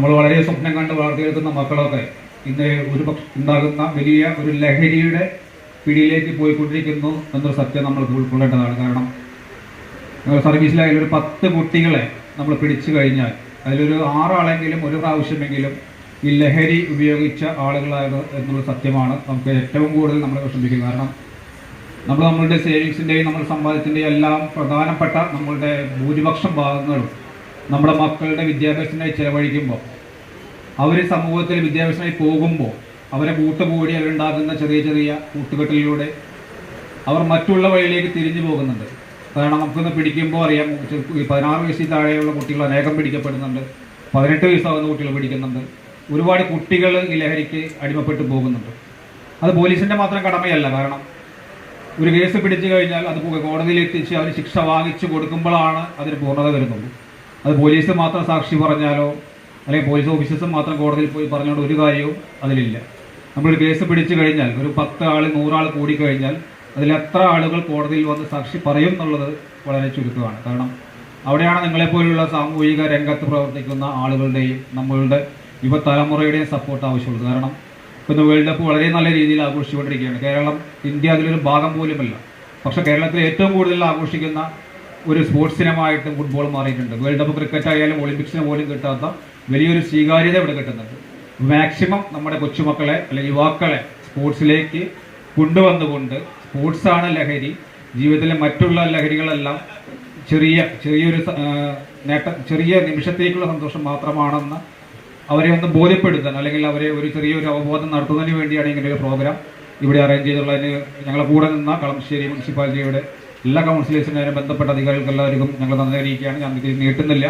നമ്മൾ വളരെ സ്വപ്നം കണ്ട് വളർത്തിയെടുക്കുന്ന മക്കളൊക്കെ ഇന്ന് ഉണ്ടാകുന്ന വലിയ ഒരു ലഹരിയുടെ പിടിയിലേക്ക് പോയിക്കൊണ്ടിരിക്കുന്നു എന്നൊരു സത്യം നമ്മൾ ഉൾക്കൊള്ളേണ്ടതാണ്. കാരണം സർവീസിലായാലും ഒരു 10 കുട്ടികളെ നമ്മൾ പിടിച്ചു കഴിഞ്ഞാൽ അതിലൊരു 6 ആളെങ്കിലും ഒരു പ്രാവശ്യമെങ്കിലും ഈ ലഹരി ഉപയോഗിച്ച ആളുകളായത് എന്നുള്ള സത്യമാണ് നമുക്ക് ഏറ്റവും കൂടുതൽ നമ്മളെ വിഷമിക്കുക. കാരണം നമ്മളുടെ സേവിങ്സിൻ്റെയും നമ്മുടെ സമ്പാദ്യത്തിൻ്റെയും എല്ലാം പ്രധാനപ്പെട്ട നമ്മളുടെ ഭൂരിപക്ഷം ഭാഗങ്ങളും നമ്മുടെ മക്കളുടെ വിദ്യാഭ്യാസത്തിനായി ചിലവഴിക്കുമ്പോൾ അവർ സമൂഹത്തിൽ വിദ്യാഭ്യാസമായി പോകുമ്പോൾ അവരെ കൂട്ടുകൂടി അവരുണ്ടാകുന്ന ചെറിയ ചെറിയ കൂട്ടുകെട്ടിലൂടെ അവർ മറ്റുള്ള വഴിയിലേക്ക് തിരിഞ്ഞു പോകുന്നുണ്ട്. കാരണം നമുക്കൊന്ന് പിടിക്കുമ്പോൾ അറിയാം, 16 വയസ്സിൽ താഴെയുള്ള കുട്ടികൾ അനേകം പിടിക്കപ്പെടുന്നുണ്ട്, 18 വയസ്സാകുന്ന കുട്ടികൾ പിടിക്കുന്നുണ്ട്. ഒരുപാട് കുട്ടികൾ ഈ ലഹരിക്ക് അടിമപ്പെട്ടു പോകുന്നുണ്ട്. അത് പോലീസിൻ്റെ മാത്രം കടമയല്ല. കാരണം ഒരു കേസ് പിടിച്ചു കഴിഞ്ഞാൽ അത് കോടതിയിൽ എത്തിച്ച് അവർ ശിക്ഷ വാങ്ങിച്ചു കൊടുക്കുമ്പോഴാണ് അതിന് പൂർണ്ണത വരുന്നുള്ളൂ. അത് പോലീസ് മാത്രം സാക്ഷി പറഞ്ഞാലോ അല്ലെങ്കിൽ പോലീസ് ഓഫീസേഴ്സും മാത്രം കോടതിയിൽ പോയി പറഞ്ഞുകൊണ്ട് ഒരു കാര്യവും അതിലില്ല. നമ്മളൊരു കേസ് പിടിച്ചു കഴിഞ്ഞാൽ ഒരു 10 ആൾ 100 ആൾ കൂടിക്കഴിഞ്ഞാൽ അതിൽ എത്ര ആളുകൾ കോടതിയിൽ വന്ന് സാക്ഷി പറയും എന്നുള്ളത് വളരെ ചുരുക്കമാണ്. കാരണം അവിടെയാണ് നിങ്ങളെപ്പോലുള്ള സാമൂഹിക രംഗത്ത് പ്രവർത്തിക്കുന്ന ആളുകളുടെയും നമ്മളുടെ യുവതലമുറയുടെയും സപ്പോർട്ട് ആവശ്യമുള്ളത്. കാരണം ഇന്ന് വേൾഡ് കപ്പ് വളരെ നല്ല രീതിയിൽ ആഘോഷിച്ചുകൊണ്ടിരിക്കുകയാണ്. കേരളം, ഇന്ത്യ അതിലൊരു ഭാഗം പോലുമല്ല. പക്ഷേ കേരളത്തിൽ ഏറ്റവും കൂടുതൽ ആഘോഷിക്കുന്ന ഒരു സ്പോർട്സ് ഇനമായിട്ട് ഫുട്ബോൾ മാറിയിട്ടുണ്ട്. വേൾഡ് കപ്പ് ക്രിക്കറ്റ് ആയാലും ഒളിമ്പിക്സിന് പോലും കിട്ടാത്ത വലിയൊരു സ്വീകാര്യത ഇവിടെ കിട്ടുന്നുണ്ട്. മാക്സിമം നമ്മുടെ കൊച്ചുമക്കളെ അല്ലെങ്കിൽ യുവാക്കളെ സ്പോർട്സിലേക്ക് കൊണ്ടുവന്നുകൊണ്ട് സ്പോർട്സാണ് ലഹരി, ജീവിതത്തിലെ മറ്റുള്ള ലഹരികളെല്ലാം ചെറിയൊരു നേട്ടം, ചെറിയ നിമിഷത്തേക്കുള്ള സന്തോഷം മാത്രമാണെന്ന് അവരെ ഒന്ന് ബോധ്യപ്പെടുത്താൻ അല്ലെങ്കിൽ അവരെ ഒരു ചെറിയൊരു അവബോധം നടത്തുന്നതിന് വേണ്ടിയാണ് ഇങ്ങനെ ഒരു പ്രോഗ്രാം ഇവിടെ അറേഞ്ച് ചെയ്തുള്ളതിന് ഞങ്ങളെ കൂടെ നിന്ന കളമശ്ശേരി മുനിസിപ്പാലിറ്റിയുടെ എല്ലാ കൗൺസിലേഴ്സിനും ബന്ധപ്പെട്ട അധികാരികൾക്ക് എല്ലാവർക്കും ഞങ്ങൾ നന്ദി അറിയിക്കുകയാണ്. ഞാൻ ഇത് നീട്ടുന്നില്ല.